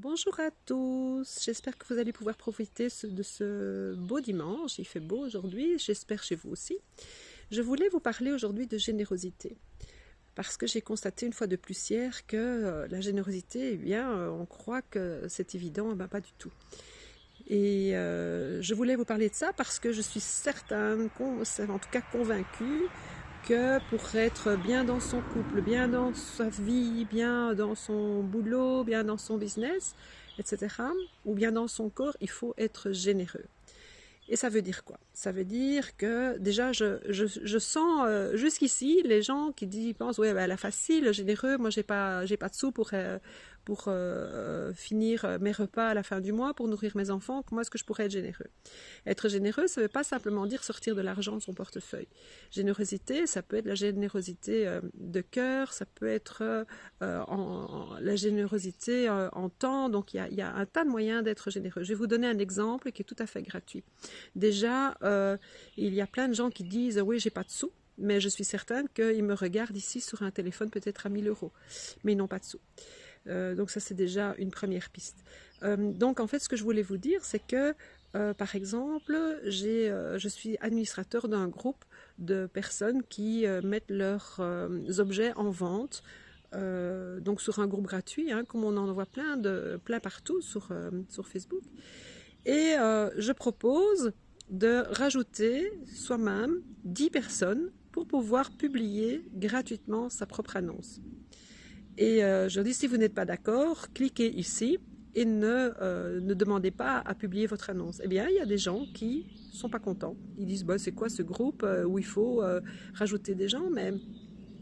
Bonjour à tous, j'espère que vous allez pouvoir profiter de ce beau dimanche, il fait beau aujourd'hui, j'espère chez vous aussi. Je voulais vous parler aujourd'hui de générosité, parce que j'ai constaté une fois de plus hier que la générosité, eh bien, on croit que c'est évident, ben pas du tout. Et je voulais vous parler de ça parce que je suis certaine, en tout cas convaincue, que pour être bien dans son couple, bien dans sa vie, bien dans son boulot, bien dans son business, etc., ou bien dans son corps, il faut être généreux. Et ça veut dire quoi? Ça veut dire que déjà, je sens jusqu'ici les gens qui pensent, ouais, ben, la facile, généreux, moi j'ai pas de sous pour finir mes repas à la fin du mois, pour nourrir mes enfants, comment est-ce que je pourrais être généreux? Être généreux, ça ne veut pas simplement dire sortir de l'argent de son portefeuille. Générosité, ça peut être la générosité de cœur, ça peut être la générosité en temps. Donc il y a un tas de moyens d'être généreux. Je vais vous donner un exemple qui est tout à fait gratuit. Déjà, il y a plein de gens qui disent « oui, j'ai pas de sous ». Mais je suis certaine qu'ils me regardent ici sur un téléphone peut-être à 1000 euros. Mais ils n'ont pas de sous. Donc ça, c'est déjà une première piste. Donc en fait, ce que je voulais vous dire, c'est que par exemple, je suis administrateur d'un groupe de personnes qui mettent leurs objets en vente, donc sur un groupe gratuit, hein, comme on en voit plein partout sur Facebook. Et je propose de rajouter soi-même 10 personnes pour pouvoir publier gratuitement sa propre annonce. Et je dis, si vous n'êtes pas d'accord, cliquez ici et ne demandez pas à publier votre annonce. Eh bien, il y a des gens qui ne sont pas contents. Ils disent, bah, c'est quoi ce groupe où il faut rajouter des gens, mais...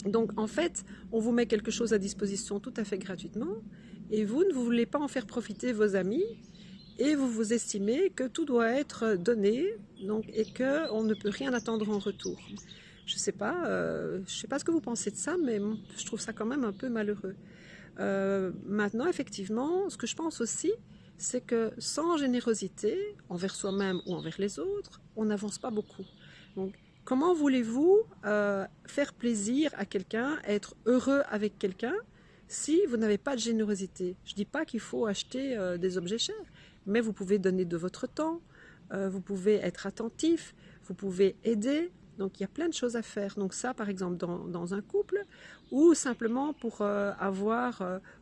Donc, en fait, on vous met quelque chose à disposition tout à fait gratuitement et vous ne voulez pas en faire profiter vos amis et vous estimez que tout doit être donné donc, et qu'on ne peut rien attendre en retour. Je sais pas ce que vous pensez de ça, mais je trouve ça quand même un peu malheureux. Maintenant, effectivement, ce que je pense aussi, c'est que sans générosité, envers soi-même ou envers les autres, on n'avance pas beaucoup. Donc, comment voulez-vous faire plaisir à quelqu'un, être heureux avec quelqu'un, si vous n'avez pas de générosité? Je ne dis pas qu'il faut acheter des objets chers, mais vous pouvez donner de votre temps, vous pouvez être attentif, vous pouvez aider. Donc il y a plein de choses à faire. Donc ça, par exemple, dans un couple, ou simplement pour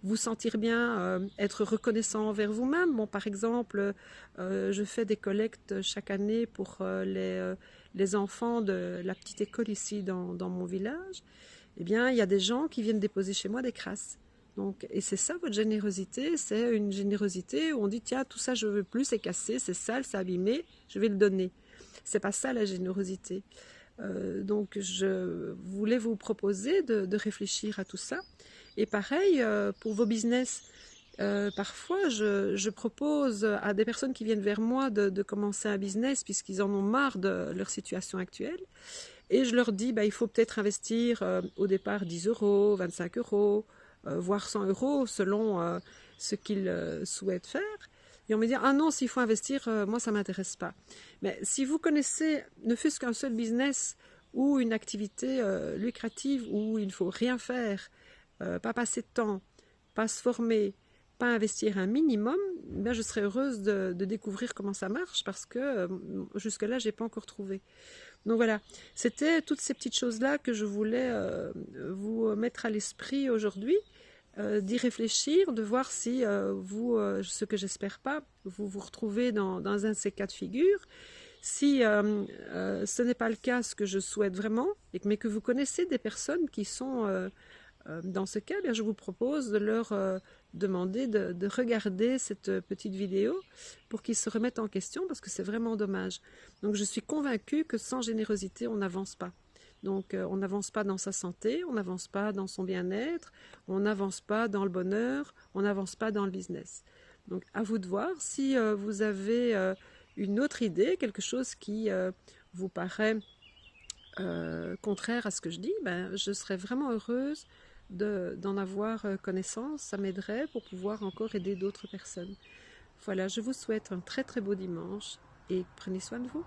vous sentir bien, être reconnaissant envers vous-même. Bon, par exemple, je fais des collectes chaque année pour les enfants de la petite école ici dans mon village. Eh bien, il y a des gens qui viennent déposer chez moi des crasses. Donc, et c'est ça votre générosité, c'est une générosité où on dit tiens, tout ça je veux plus, c'est cassé, c'est sale, c'est abîmé, je vais le donner. C'est pas ça la générosité. Donc je voulais vous proposer de réfléchir à tout ça. Et pareil, pour vos business, parfois je propose à des personnes qui viennent vers moi de commencer un business puisqu'ils en ont marre de leur situation actuelle. Et je leur dis, bah, il faut peut-être investir au départ 10 euros, 25 euros, voire 100 euros selon ce qu'ils souhaitent faire. Et on me dit, ah non, s'il faut investir, moi, ça ne m'intéresse pas. Mais si vous connaissez ne fût-ce qu'un seul business ou une activité lucrative où il ne faut rien faire, pas passer de temps, pas se former, pas investir un minimum, ben je serais heureuse de découvrir comment ça marche parce que jusque-là, je n'ai pas encore trouvé. Donc voilà, c'était toutes ces petites choses-là que je voulais vous mettre à l'esprit aujourd'hui, d'y réfléchir, de voir si ce que j'espère pas, vous vous retrouvez dans un de ces cas de figure. Si ce n'est pas le cas, ce que je souhaite vraiment, mais que vous connaissez des personnes qui sont dans ce cas, bien, je vous propose de leur demander de regarder cette petite vidéo pour qu'ils se remettent en question parce que c'est vraiment dommage. Donc je suis convaincue que sans générosité, on n'avance pas. Donc on n'avance pas dans sa santé, on n'avance pas dans son bien-être, on n'avance pas dans le bonheur, on n'avance pas dans le business. Donc à vous de voir si vous avez une autre idée, quelque chose qui vous paraît contraire à ce que je dis, ben, je serais vraiment heureuse d'en avoir connaissance, ça m'aiderait pour pouvoir encore aider d'autres personnes. Voilà, je vous souhaite un très très beau dimanche et prenez soin de vous.